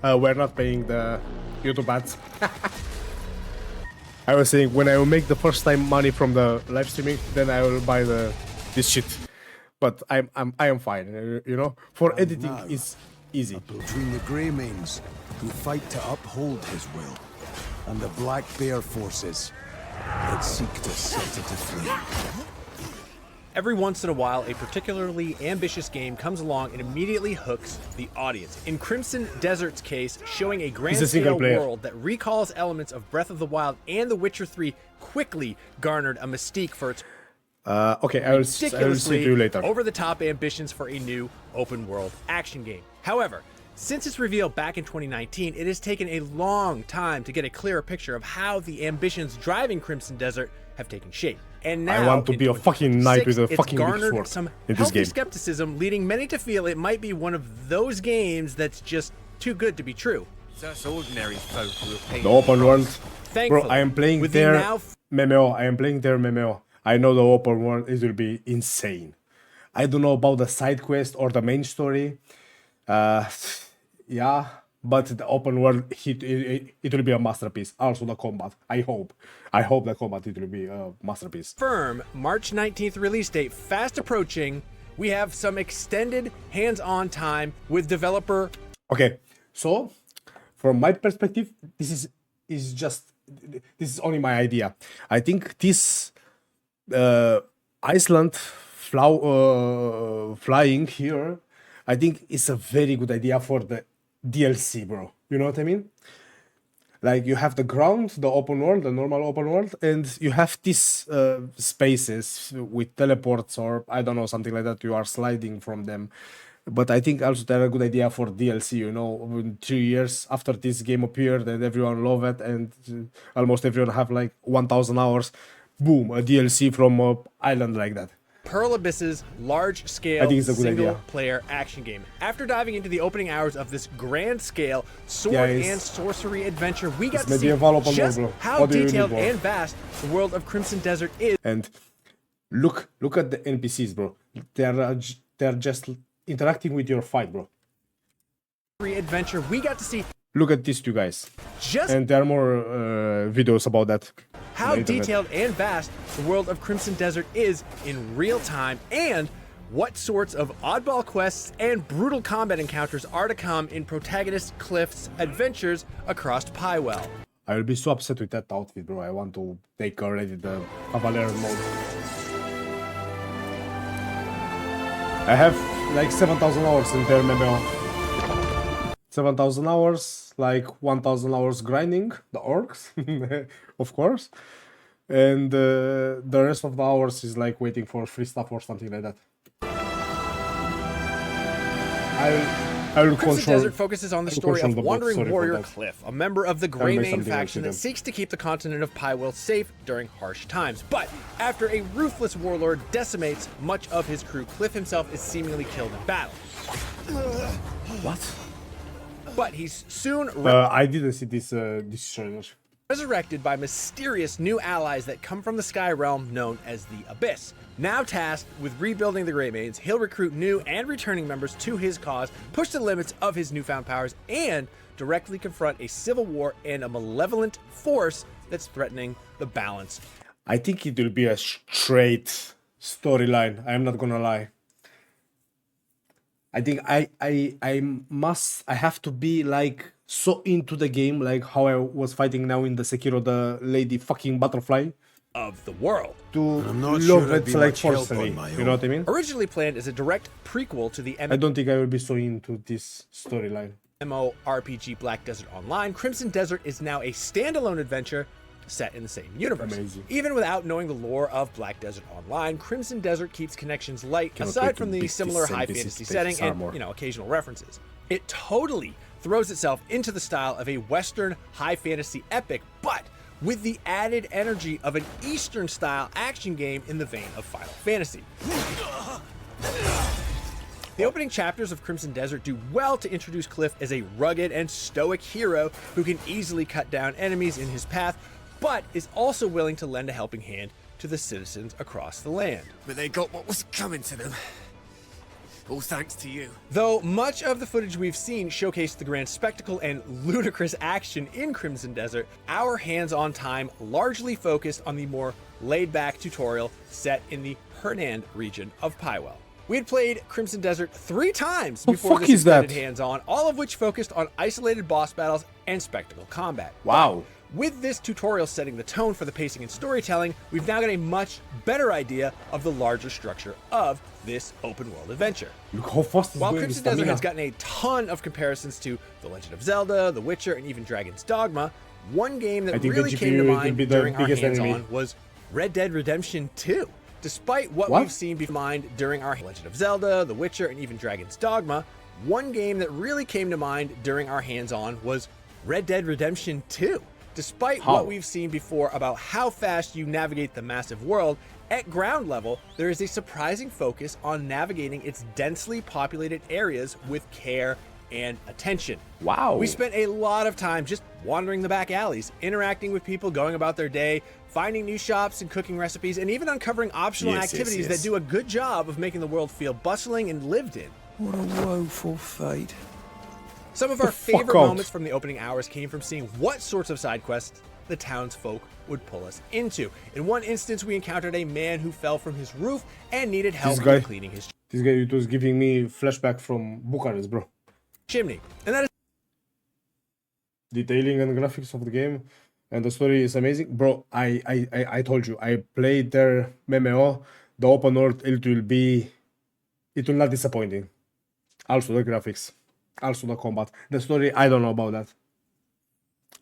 we're not paying the YouTube ads. I was saying when I will make the first time money from the live streaming, then I will buy this shit. But I am fine, you know. For editing, now, it's easy. Between the Greymanes, who fight to uphold his will, and the Black Bear forces that seek to set it aflame. Every once in a while, a particularly ambitious game comes along and immediately hooks the audience. In Crimson Desert's case, showing a grand-scale world that recalls elements of Breath of the Wild and The Witcher 3 quickly garnered a mystique for its Okay, I will see you later. over-the-top ambitions for a new open-world action game. However, since its reveal back in 2019, it has taken a long time to get a clearer picture of how the ambitions driving Crimson Desert have taken shape. And now, I want to be a fucking knight with a fucking big sword some in this healthy game. skepticism, leading many to feel it might be one of those games that's just too good to be true. Such ordinary folk who are paid The open world. Thankfully, Bro, I am playing with the their now MMO. I am playing their MMO. I know the open world, it will be insane. I don't know about the side quest or the main story. Yeah, but the open world, it will be a masterpiece. Also the combat, I hope the combat, it will be a masterpiece. firm March 19th release date fast approaching, we have some extended hands-on time with developer. Okay, so from my perspective, this is only my idea. I think this Iceland flying here, I think it's a very good idea for the DLC, bro. You know what I mean? Like you have the ground, the open world, the normal open world, and you have these spaces with teleports or I don't know, something like that. You are sliding from them. But I think also they're a good idea for DLC, you know, in 2 years after this game appeared and everyone loved it and almost everyone have like 1,000 hours, boom, a DLC from an island like that. Pearl Abyss's large-scale single-player action game. After diving into the opening hours of this grand-scale sword and sorcery adventure, we got to see just how detailed and vast the world of Crimson Desert is. And look at the NPCs, bro. They're just interacting with your fight, bro. Adventure, we got to see. Look at these two guys. And there are more videos about that. How detailed and vast the world of Crimson Desert is in real time, and what sorts of oddball quests and brutal combat encounters are to come in protagonist Cliff's adventures across Pywell. I will be so upset with that outfit, bro. I want to take already the Cavalier mode. I have like 7,000 hours in their MMO. 7,000 hours, like 1,000 hours grinding the orcs, of course, and the rest of the hours is like waiting for free stuff or something like that. I will Crimson Desert focuses on the story of wandering warrior Cliff, a member of the Greymane faction that seeks to keep the continent of Pywell safe during harsh times. But after a ruthless warlord decimates much of his crew, Cliff himself is seemingly killed in battle. What? But he's soon I didn't see this trailer. Resurrected by mysterious new allies that come from the Sky Realm known as the Abyss. Now tasked with rebuilding the Greymanes, he'll recruit new and returning members to his cause, push the limits of his newfound powers, and directly confront a civil war and a malevolent force that's threatening the balance. I think it will be a straight storyline. I'm not gonna lie. I think I have to be like so into the game, like how I was fighting now in the Sekiro, the lady fucking butterfly of the world. To love it like personally, you know what I mean? Originally planned as a direct prequel to the I don't think I will be so into this storyline. MMORPG Black Desert Online, Crimson Desert is now a standalone adventure set in the same universe. Amazing. Even without knowing the lore of Black Desert Online, Crimson Desert keeps connections light, aside from the similar high fantasy setting and, occasional references. It totally throws itself into the style of a Western high fantasy epic, but with the added energy of an Eastern style action game in the vein of Final Fantasy. The opening chapters of Crimson Desert do well to introduce Cliff as a rugged and stoic hero who can easily cut down enemies in his path, but is also willing to lend a helping hand to the citizens across the land. But they got what was coming to them. All thanks to you. Though much of the footage we've seen showcased the grand spectacle and ludicrous action in Crimson Desert, our hands-on time largely focused on the more laid-back tutorial set in the Hernand region of Pywell. We had played Crimson Desert 3 times before this extended hands-on, all of which focused on isolated boss battles and spectacle combat. Wow. With this tutorial setting the tone for the pacing and storytelling, we've now got a much better idea of the larger structure of this open world adventure. Look how fast it's While going. Crimson Desert has gotten a ton of comparisons to The Legend of Zelda, The Witcher, and even Dragon's Dogma, one game that really came to mind during our hands-on was Red Dead Redemption 2. Despite what we've seen behind during our Legend of Zelda, The Witcher, and even Dragon's Dogma, one game that really came to mind during our hands-on was Red Dead Redemption 2. Despite what we've seen before about how fast you navigate the massive world, at ground level, there is a surprising focus on navigating its densely populated areas with care and attention. Wow. We spent a lot of time just wandering the back alleys, interacting with people going about their day, finding new shops and cooking recipes, and even uncovering optional activities that do a good job of making the world feel bustling and lived in. What a woeful fate. Some of our favorite moments from the opening hours came from seeing what sorts of side quests the townsfolk would pull us into. In one instance, we encountered a man who fell from his roof and needed help with cleaning his This guy, it was giving me flashback from Bucharest, bro. chimney. And that is detailing and graphics of the game, and the story is amazing, bro. I told you, I played their MMO, the open world. It will not disappointing. Also the graphics, also the combat, the story. I don't know about that.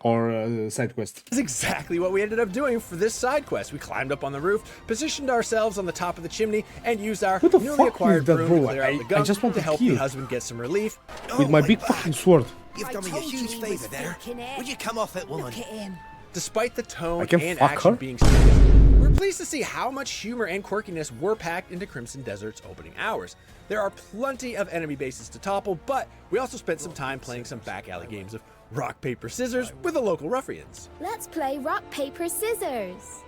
Or side quest. That's exactly what we ended up doing for this side quest. We climbed up on the roof, positioned ourselves on the top of the chimney, and used our newly acquired broom to clear out the gunk to help the husband get some relief. With my big fucking sword. You've done me a huge favor there. Would you come off it, woman? Despite the tone can and fuck action her? being serious, we're pleased to see how much humor and quirkiness were packed into Crimson Desert's opening hours. There are plenty of enemy bases to topple, but we also spent some time playing some back alley games of rock, paper, scissors with the local ruffians. Let's play rock, paper, scissors.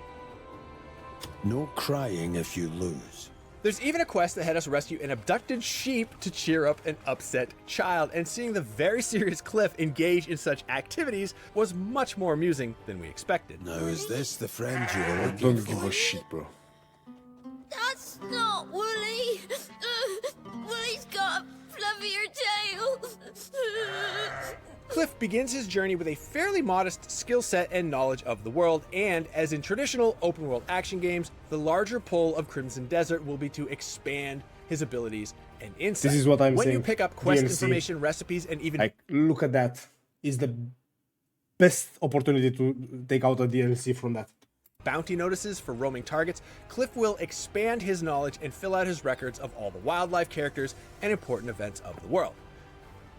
No crying if you lose. There's even a quest that had us rescue an abducted sheep to cheer up an upset child, and seeing the very serious Cliff engage in such activities was much more amusing than we expected. Now is this the friend you were looking Don't for? give a shit, bro. That's not Wooly. Wooly's got a fluffier tail. Cliff begins his journey with a fairly modest skill set and knowledge of the world, and as in traditional open world action games, the larger pull of Crimson Desert will be to expand his abilities and insight. This is what I'm when saying. you pick up quest DLC. information, recipes, and even Like, look at that. Is the best opportunity to take out a DLC from that. bounty notices for roaming targets, Cliff will expand his knowledge and fill out his records of all the wildlife, characters, and important events of the world.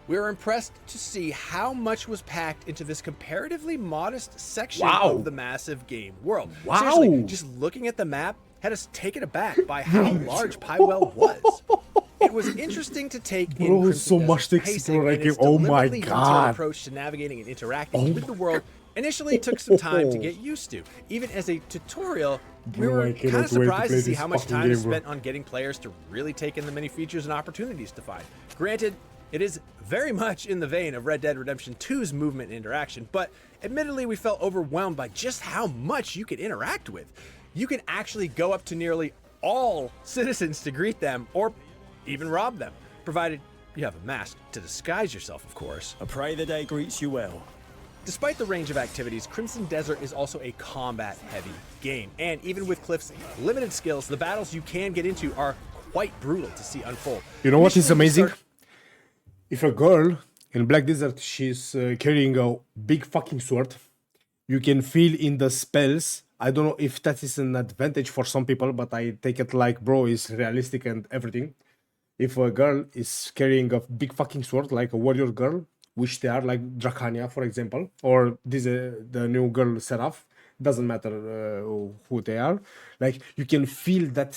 We were impressed to see how much was packed into this comparatively modest section of the massive game world. Seriously, just looking at the map had us taken aback by how large Pywell was. It was interesting to take in Crimson so much to Desert's pacing explore, and its oh my deliberately detailed God. approach to navigating and interacting with the world. Initially took some time to get used to. Even as a tutorial, we Bro, were I kind cannot of wait to surprised play to see this how much fucking time is game, bro. spent on getting players to really take in the many features and opportunities to find. Granted, it is very much in the vein of Red Dead Redemption 2's movement and interaction, but admittedly we felt overwhelmed by just how much you could interact with. You can actually go up to nearly all citizens to greet them, or even rob them, provided you have a mask to disguise yourself, of course. I pray the day greets you well. Despite the range of activities, Crimson Desert is also a combat-heavy game, and even with Cliff's limited skills, the battles you can get into are quite brutal to see unfold. You know what is Initially, we amazing? start- If a girl in Black Desert, she's carrying a big fucking sword, you can feel in the spells. I don't know if that is an advantage for some people, but I take it like, bro, is realistic and everything. If a girl is carrying a big fucking sword, like a warrior girl, which they are, like Dracania, for example, or this the new girl Seraph, doesn't matter who they are. Like, you can feel that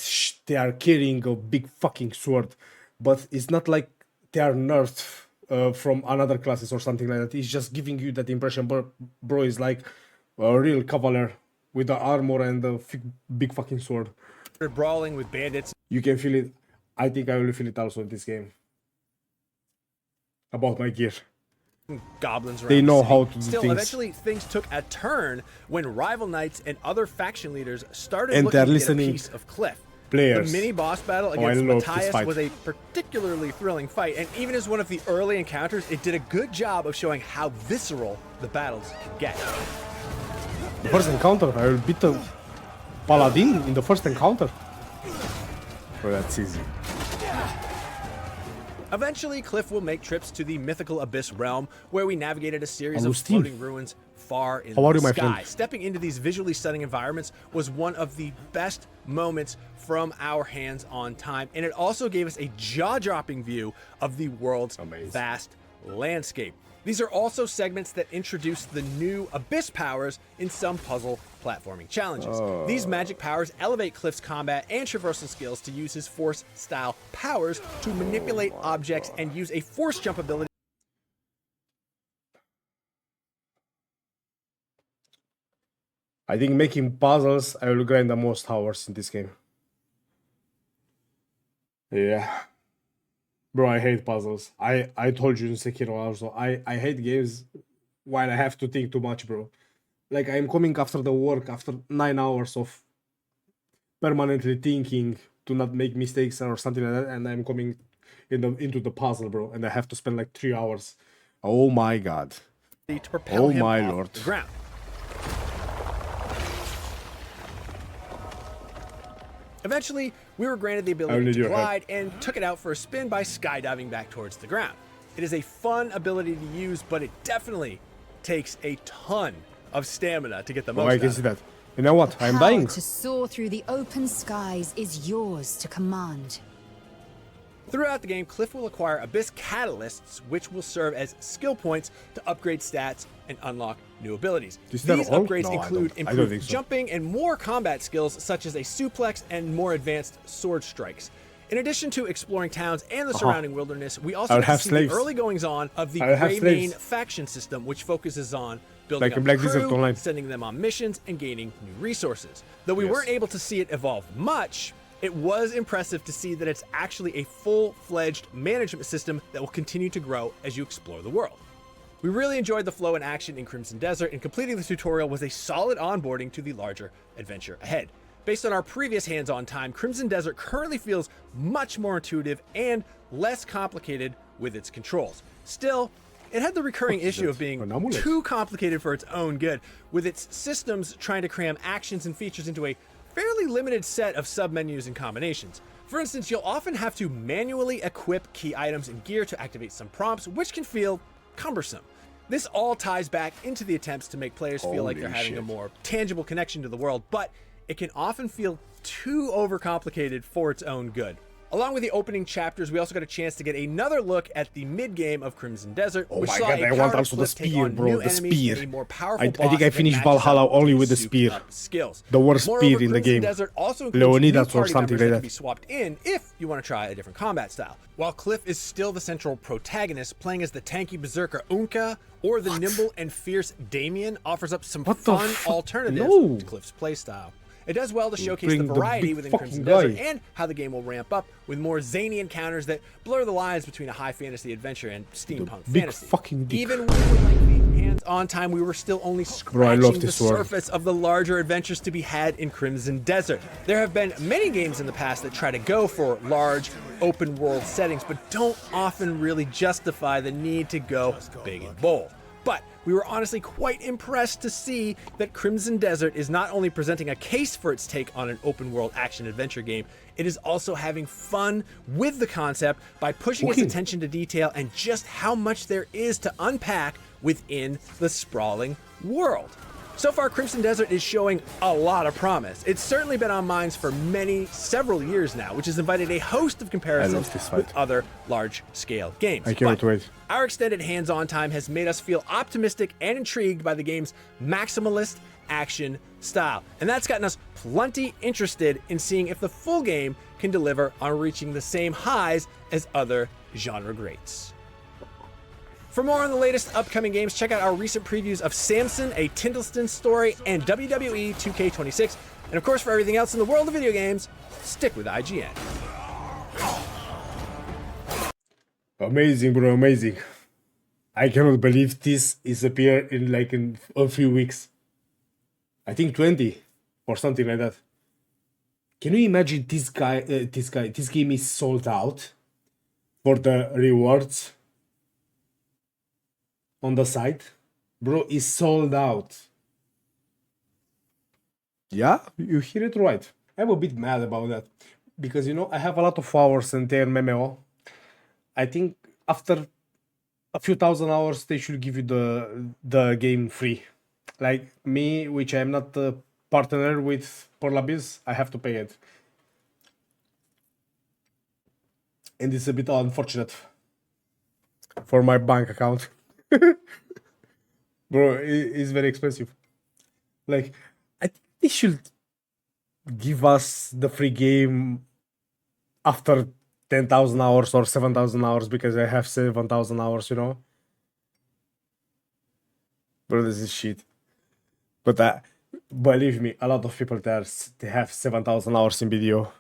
they are carrying a big fucking sword, but it's not like they are nerfed from another classes or something like that. It's just giving you that impression, bro is like a real cavalier with the armor and the big fucking sword. brawling with bandits You can feel it I think I will feel it also in this game. About my gear. Goblins around They know the city. how to do Still, things. eventually things took a turn when rival knights and other faction leaders started And looking they're to get a listening piece of Cliff. players. The mini boss battle I against love this Matthias fight. was a particularly thrilling fight, and even as one of the early encounters, it did a good job of showing how visceral the battles can get. The first encounter, I will beat the Paladin in the first encounter. Oh, that's easy. Eventually, Cliff will make trips to the mythical Abyss realm, where we navigated a series of Agustin. floating ruins far in How are the you, my sky. friend? Stepping into these visually stunning environments was one of the best moments from our hands-on time, and it also gave us a jaw-dropping view of the world's vast landscape. These are also segments that introduce the new Abyss powers in some puzzle platforming challenges. These magic powers elevate Cliff's combat and traversal skills to use his force-style powers to manipulate objects and use a force jump ability. I think making puzzles, I will grind the most hours in this game. Yeah. Bro, I hate puzzles. I told you in Sekiro also. I hate games while I have to think too much, bro. Like, I'm coming after the work, after 9 hours of permanently thinking to not make mistakes or something like that, and I'm coming into the puzzle, bro, and I have to spend like 3 hours. Oh my god. To propel him my off lord. the ground. Eventually, we were granted the I ability need to your glide and took it out for a spin by skydiving back towards the ground. It is a fun ability to use, but it definitely takes a ton of stamina to get the most Oh, I out can of see it. that. You know what? I'm Power dying. to soar through the open skies is yours to command. Throughout the game, Cliff will acquire Abyss Catalysts, which will serve as skill points to upgrade stats and unlock new abilities. Is These that all? upgrades No, I include don't think improved so. jumping and more combat skills such as a suplex and more advanced sword strikes. In addition to exploring towns and the surrounding wilderness, we also I'll get to have see slaves. the early goings-on of the I'll have Greymane slaves. faction system, which focuses on building Like up in Black crew, Desert Online. sending them on missions, and gaining new resources. Though we Yes. weren't able to see it evolve much, it was impressive to see that it's actually a full-fledged management system that will continue to grow as you explore the world. We really enjoyed the flow and action in Crimson Desert, and completing the tutorial was a solid onboarding to the larger adventure ahead. Based on our previous hands-on time, Crimson Desert currently feels much more intuitive and less complicated with its controls. Still, it had the recurring issue of being An amulet. too complicated for its own good, with its systems trying to cram actions and features into a fairly limited set of submenus and combinations. For instance, you'll often have to manually equip key items and gear to activate some prompts, which can feel cumbersome. This all ties back into the attempts to make players feel like Holy they're having a shit. more tangible connection to the world, but it can often feel too overcomplicated for its own good. Along with the opening chapters, we also got a chance to get another look at the mid-game of Crimson Desert, Oh which my saw god, a I want powered also the Cliff take spear, on bro. new The enemies spear. and a more powerful I boss think I that finished matches up Valhalla only with the souped spear. up skills. The worst Moreover, spear in the Crimson game. Desert also includes Leonidas new or party something members like that that. can be swapped in if you want to try a different combat style. While Cliff is still the central protagonist, playing as the tanky berserker Unka or the nimble and fierce Damien offers up some What the fun fuck? alternatives No. to Cliff's playstyle. It does well to showcase bring the the variety big within fucking Crimson guy. Desert and how the game will ramp up with more zany encounters that blur the lines between a high fantasy adventure and steampunk big fantasy. fucking dick. Even with the lengthy hands-on time, we were still only Bro, I scratching love the this sword. surface of the larger adventures to be had in Crimson Desert. There have been many games in the past that try to go for large, open-world settings, but don't often really justify the need to go big and bold. But we were honestly quite impressed to see that Crimson Desert is not only presenting a case for its take on an open-world action-adventure game, it is also having fun with the concept by pushing its Cooking. attention to detail and just how much there is to unpack within the sprawling world. So far, Crimson Desert is showing a lot of promise. It's certainly been on minds for several years now, which has invited a host of comparisons this with fight. other large-scale games. I cannot But wait. our extended hands-on time has made us feel optimistic and intrigued by the game's maximalist action style. And that's gotten us plenty interested in seeing if the full game can deliver on reaching the same highs as other genre greats. For more on the latest upcoming games, check out our recent previews of Samson, A Tindleston Story, and WWE 2K26. And of course, for everything else in the world of video games, stick with IGN. Amazing, bro, amazing. I cannot believe this is appear in like in a few weeks. I think 20 or something like that. Can you imagine this game is sold out for the rewards on the site? Bro, is sold out. Yeah, you hear it right. I'm a bit mad about that because you know I have a lot of hours in their MMO. I think after a few thousand hours they should give you the game free. Like me, which I'm not a partner with Porlabiz, I have to pay it. And it's a bit unfortunate for my bank account. Bro, it's very expensive. Like, I think they should give us the free game after 10,000 hours or 7,000 hours because I have 7,000 hours, you know? Bro, this is shit. But believe me, a lot of people there, they have 7,000 hours in video.